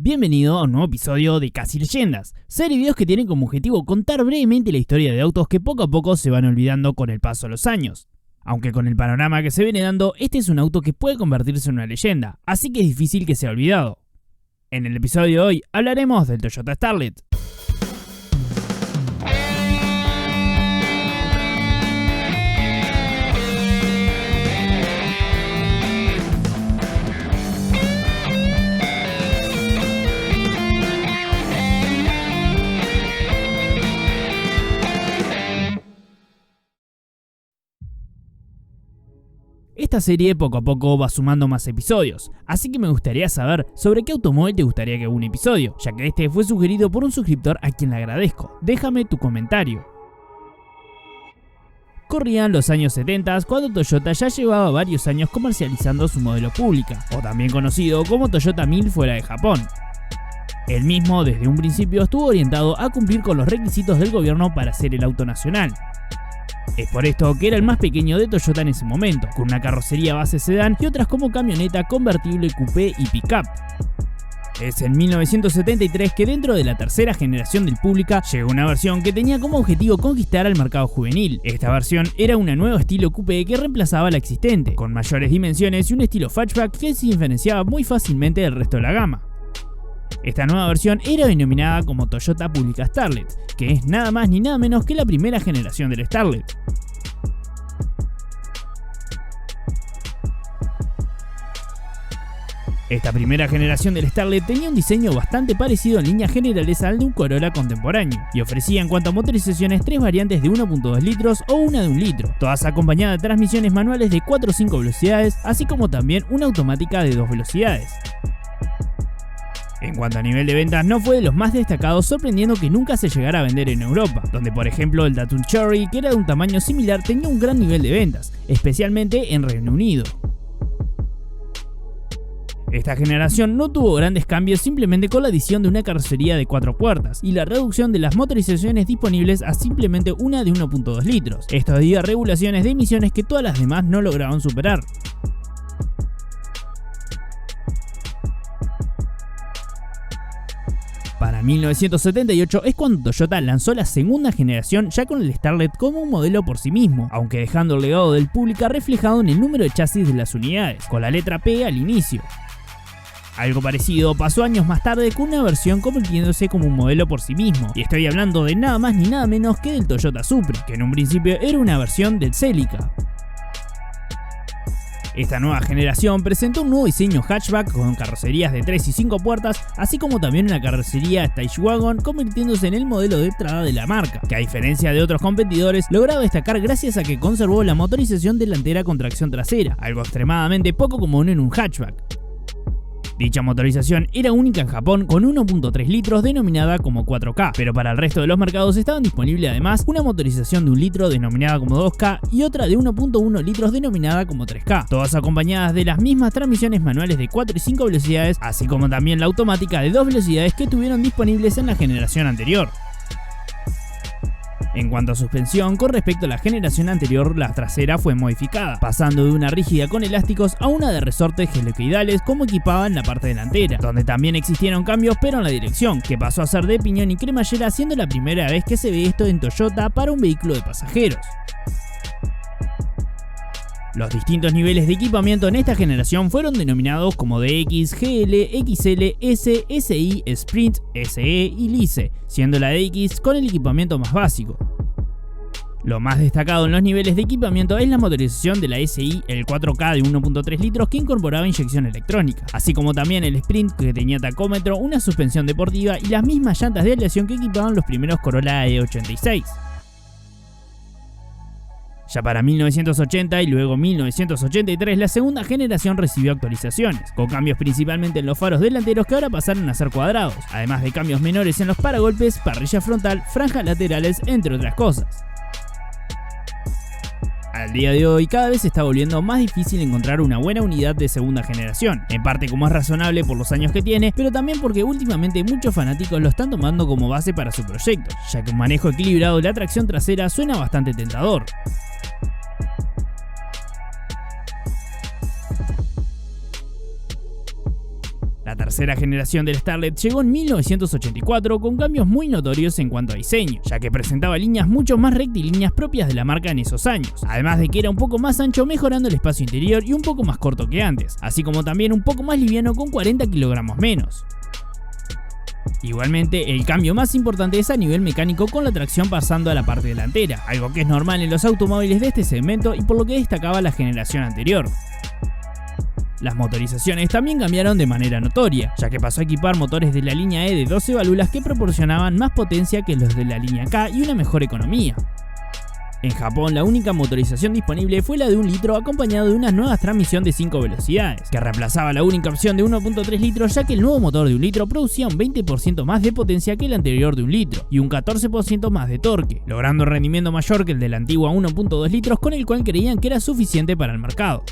Bienvenido a un nuevo episodio de Casi Leyendas, serie de videos que tienen como objetivo contar brevemente la historia de autos que poco a poco se van olvidando con el paso de los años. Aunque con el panorama que se viene dando, este es un auto que puede convertirse en una leyenda, así que es difícil que sea olvidado. En el episodio de hoy hablaremos del Toyota Starlet. Esta serie poco a poco va sumando más episodios, así que me gustaría saber sobre qué automóvil te gustaría que haga un episodio, ya que este fue sugerido por un suscriptor a quien le agradezco. Déjame tu comentario. Corrían los años 70 cuando Toyota ya llevaba varios años comercializando su modelo Pública, o también conocido como Toyota 1000 fuera de Japón. El mismo desde un principio estuvo orientado a cumplir con los requisitos del gobierno para ser el auto nacional. Es por esto que era el más pequeño de Toyota en ese momento, con una carrocería base sedán y otras como camioneta, convertible, coupé y pickup. Es en 1973 que dentro de la tercera generación del Pública llegó una versión que tenía como objetivo conquistar al mercado juvenil. Esta versión era un nuevo estilo coupé que reemplazaba la existente, con mayores dimensiones y un estilo hatchback que se diferenciaba muy fácilmente del resto de la gama. Esta nueva versión era denominada como Toyota Pública Starlet, que es nada más ni nada menos que la primera generación del Starlet. Esta primera generación del Starlet tenía un diseño bastante parecido en líneas generales al de un Corolla contemporáneo, y ofrecía en cuanto a motorizaciones tres variantes de 1.2 litros o una de 1 litro, todas acompañadas de transmisiones manuales de 4 o 5 velocidades, así como también una automática de 2 velocidades. En cuanto a nivel de ventas, no fue de los más destacados, sorprendiendo que nunca se llegara a vender en Europa, donde por ejemplo el Datsun Cherry, que era de un tamaño similar, tenía un gran nivel de ventas, especialmente en Reino Unido. Esta generación no tuvo grandes cambios, simplemente con la adición de una carrocería de 4 puertas y la reducción de las motorizaciones disponibles a simplemente una de 1.2 litros, esto debido a regulaciones de emisiones que todas las demás no lograban superar. Para 1978 es cuando Toyota lanzó la segunda generación ya con el Starlet como un modelo por sí mismo, aunque dejando el legado del Pública reflejado en el número de chasis de las unidades, con la letra P al inicio. Algo parecido pasó años más tarde con una versión convirtiéndose como un modelo por sí mismo, y estoy hablando de nada más ni nada menos que del Toyota Supra, que en un principio era una versión del Celica. Esta nueva generación presentó un nuevo diseño hatchback con carrocerías de 3 y 5 puertas, así como también una carrocería Stage Wagon, convirtiéndose en el modelo de entrada de la marca, que a diferencia de otros competidores lograba destacar gracias a que conservó la motorización delantera con tracción trasera, algo extremadamente poco común en un hatchback. Dicha motorización era única en Japón con 1.3 litros denominada como 4K, pero para el resto de los mercados estaban disponibles además una motorización de 1 litro denominada como 2K y otra de 1.1 litros denominada como 3K, todas acompañadas de las mismas transmisiones manuales de 4 y 5 velocidades, así como también la automática de 2 velocidades que estuvieron disponibles en la generación anterior. En cuanto a suspensión, con respecto a la generación anterior, la trasera fue modificada, pasando de una rígida con elásticos a una de resortes helicoidales como equipaba en la parte delantera, donde también existieron cambios pero en la dirección, que pasó a ser de piñón y cremallera, siendo la primera vez que se ve esto en Toyota para un vehículo de pasajeros. Los distintos niveles de equipamiento en esta generación fueron denominados como DX, GL, XL, S, SI, Sprint, SE y Lice, siendo la DX con el equipamiento más básico. Lo más destacado en los niveles de equipamiento es la motorización de la SI, el 4K de 1.3 litros que incorporaba inyección electrónica, así como también el Sprint que tenía tacómetro, una suspensión deportiva y las mismas llantas de aleación que equipaban los primeros Corolla E86. Ya para 1980 y luego 1983 la segunda generación recibió actualizaciones, con cambios principalmente en los faros delanteros que ahora pasaron a ser cuadrados, además de cambios menores en los paragolpes, parrilla frontal, franjas laterales, entre otras cosas. Al día de hoy cada vez se está volviendo más difícil encontrar una buena unidad de segunda generación, en parte como es razonable por los años que tiene, pero también porque últimamente muchos fanáticos lo están tomando como base para su proyecto, ya que un manejo equilibrado de la tracción trasera suena bastante tentador. La tercera generación del Starlet llegó en 1984 con cambios muy notorios en cuanto a diseño, ya que presentaba líneas mucho más rectilíneas propias de la marca en esos años, además de que era un poco más ancho mejorando el espacio interior y un poco más corto que antes, así como también un poco más liviano con 40 kilogramos menos. Igualmente, el cambio más importante es a nivel mecánico con la tracción pasando a la parte delantera, algo que es normal en los automóviles de este segmento y por lo que destacaba la generación anterior. Las motorizaciones también cambiaron de manera notoria, ya que pasó a equipar motores de la línea E de 12 válvulas que proporcionaban más potencia que los de la línea K y una mejor economía. En Japón, la única motorización disponible fue la de 1 litro acompañado de una nueva transmisión de 5 velocidades, que reemplazaba la única opción de 1.3 litros ya que el nuevo motor de 1 litro producía un 20% más de potencia que el anterior de 1 litro y un 14% más de torque, logrando un rendimiento mayor que el de la antigua 1.2 litros con el cual creían que era suficiente para el mercado.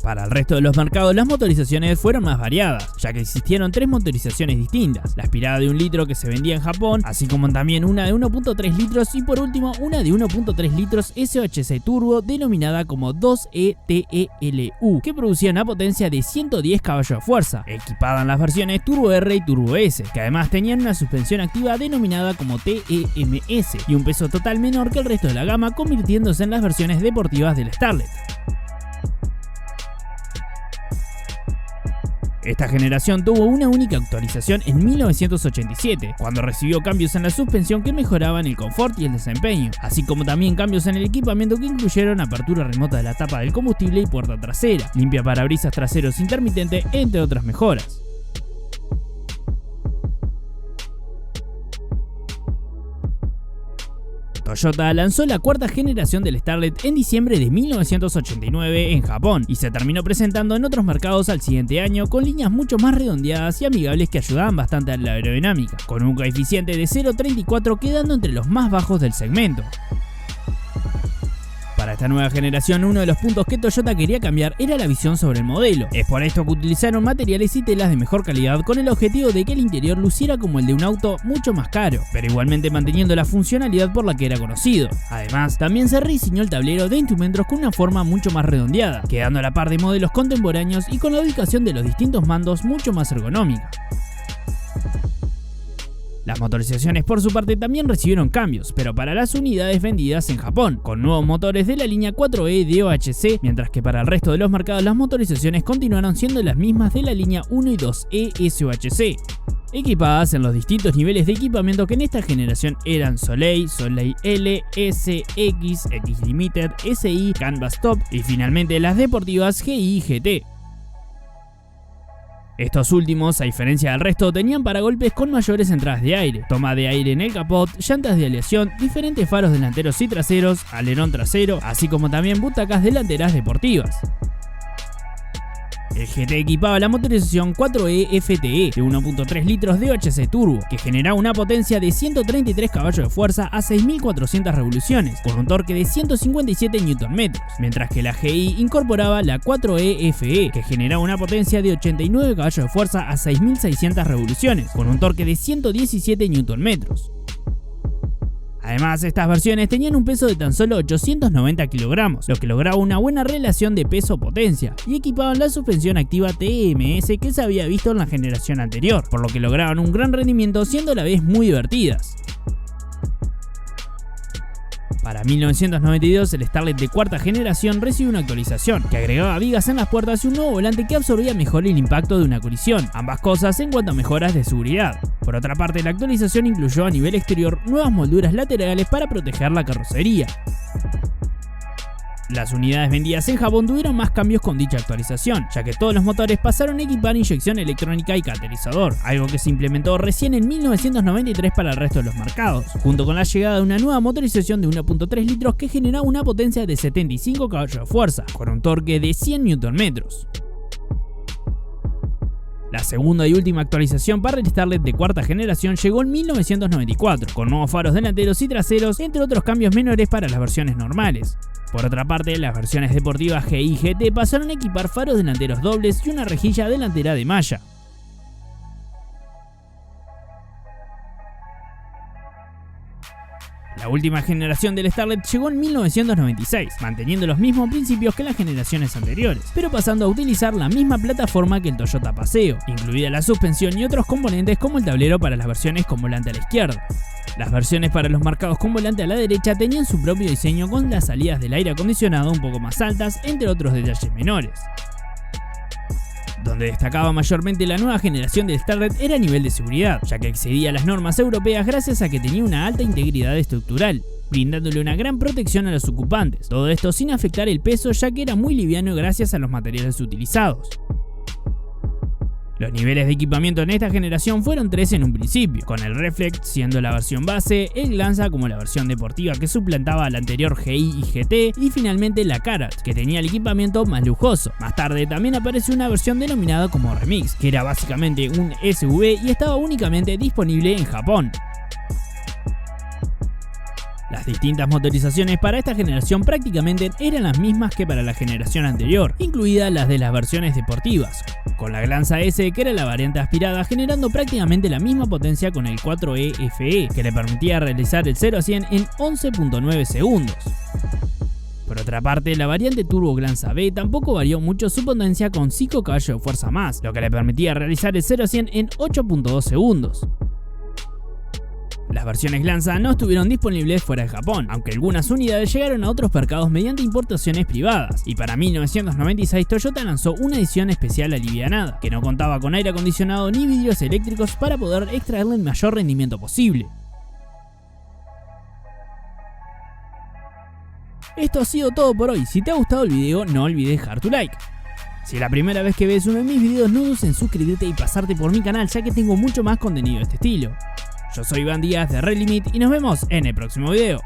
Para el resto de los mercados, las motorizaciones fueron más variadas, ya que existieron 3 motorizaciones distintas, la aspirada de 1 litro que se vendía en Japón, así como también una de 1.3 litros y por último una de 1.3 litros SOHC Turbo denominada como 2ETELU, que producía una potencia de 110 caballos de fuerza, equipada en las versiones Turbo R y Turbo S, que además tenían una suspensión activa denominada como TEMS y un peso total menor que el resto de la gama, convirtiéndose en las versiones deportivas del Starlet. Esta generación tuvo una única actualización en 1987, cuando recibió cambios en la suspensión que mejoraban el confort y el desempeño, así como también cambios en el equipamiento que incluyeron apertura remota de la tapa del combustible y puerta trasera, limpia parabrisas traseros intermitente, entre otras mejoras. Toyota lanzó la cuarta generación del Starlet en diciembre de 1989 en Japón y se terminó presentando en otros mercados al siguiente año con líneas mucho más redondeadas y amigables que ayudaban bastante a la aerodinámica, con un coeficiente de 0.34 quedando entre los más bajos del segmento. Para esta nueva generación, uno de los puntos que Toyota quería cambiar era la visión sobre el modelo. Es por esto que utilizaron materiales y telas de mejor calidad con el objetivo de que el interior luciera como el de un auto mucho más caro, pero igualmente manteniendo la funcionalidad por la que era conocido. Además, también se rediseñó el tablero de instrumentos con una forma mucho más redondeada, quedando a la par de modelos contemporáneos y con la ubicación de los distintos mandos mucho más ergonómica. Las motorizaciones por su parte también recibieron cambios, pero para las unidades vendidas en Japón, con nuevos motores de la línea 4E DOHC, mientras que para el resto de los mercados las motorizaciones continuaron siendo las mismas de la línea 1 y 2E SOHC, equipadas en los distintos niveles de equipamiento que en esta generación eran Soleil, Soleil L, S, X, X Limited, SI, Canvas Top y finalmente las deportivas GI y GT. Estos últimos, a diferencia del resto, tenían paragolpes con mayores entradas de aire, toma de aire en el capot, llantas de aleación, diferentes faros delanteros y traseros, alerón trasero, así como también butacas delanteras deportivas. El GT equipaba la motorización 4E FTE de 1.3 litros DOHC Turbo, que generaba una potencia de 133 caballos de fuerza a 6.400 revoluciones, con un torque de 157 Nm, mientras que la GI incorporaba la 4E FE, que generaba una potencia de 89 caballos de fuerza a 6.600 revoluciones, con un torque de 117 Nm. Además, estas versiones tenían un peso de tan solo 890 kilogramos, lo que lograba una buena relación de peso-potencia, y equipaban la suspensión activa TMS que se había visto en la generación anterior, por lo que lograban un gran rendimiento siendo a la vez muy divertidas. Para 1992, el Starlet de cuarta generación recibió una actualización, que agregaba vigas en las puertas y un nuevo volante que absorbía mejor el impacto de una colisión, ambas cosas en cuanto a mejoras de seguridad. Por otra parte, la actualización incluyó a nivel exterior nuevas molduras laterales para proteger la carrocería. Las unidades vendidas en Japón tuvieron más cambios con dicha actualización, ya que todos los motores pasaron a equipar inyección electrónica y catalizador, algo que se implementó recién en 1993 para el resto de los mercados, junto con la llegada de una nueva motorización de 1.3 litros que generaba una potencia de 75 caballos de fuerza, con un torque de 100 Nm. La segunda y última actualización para el Starlet de cuarta generación llegó en 1994, con nuevos faros delanteros y traseros, entre otros cambios menores para las versiones normales. Por otra parte, las versiones deportivas GI y GT pasaron a equipar faros delanteros dobles y una rejilla delantera de malla. La La última generación del Starlet llegó en 1996, manteniendo los mismos principios que las generaciones anteriores, pero pasando a utilizar la misma plataforma que el Toyota Paseo, incluida la suspensión y otros componentes como el tablero para las versiones con volante a la izquierda. Las versiones para los marcados con volante a la derecha tenían su propio diseño con las salidas del aire acondicionado un poco más altas, entre otros detalles menores. Donde destacaba mayormente la nueva generación del Starlet era a nivel de seguridad, ya que excedía las normas europeas gracias a que tenía una alta integridad estructural, brindándole una gran protección a los ocupantes, todo esto sin afectar el peso ya que era muy liviano gracias a los materiales utilizados. Los niveles de equipamiento en esta generación fueron 3 en un principio, con el Reflect siendo la versión base, el Glanza como la versión deportiva que suplantaba al anterior GI y GT y finalmente la Karat, que tenía el equipamiento más lujoso. Más tarde también apareció una versión denominada como Remix, que era básicamente un SUV y estaba únicamente disponible en Japón. Las distintas motorizaciones para esta generación prácticamente eran las mismas que para la generación anterior, incluidas las de las versiones deportivas, con la Glanza S que era la variante aspirada generando prácticamente la misma potencia con el 4E FE, que le permitía realizar el 0 a 100 en 11.9 segundos. Por otra parte, la variante Turbo Glanza B tampoco varió mucho su potencia con 5 caballos de fuerza más, lo que le permitía realizar el 0 a 100 en 8.2 segundos. Las versiones Glanza no estuvieron disponibles fuera de Japón, aunque algunas unidades llegaron a otros mercados mediante importaciones privadas, y para 1996 Toyota lanzó una edición especial alivianada, que no contaba con aire acondicionado ni vidrios eléctricos para poder extraerle el mayor rendimiento posible. Esto ha sido todo por hoy. Si te ha gustado el video, no olvides dejar tu like. Si es la primera vez que ves uno de mis videos, no dudes en suscribirte y pasarte por mi canal, ya que tengo mucho más contenido de este estilo. Yo soy Iván Díaz de Red Limit y nos vemos en el próximo video.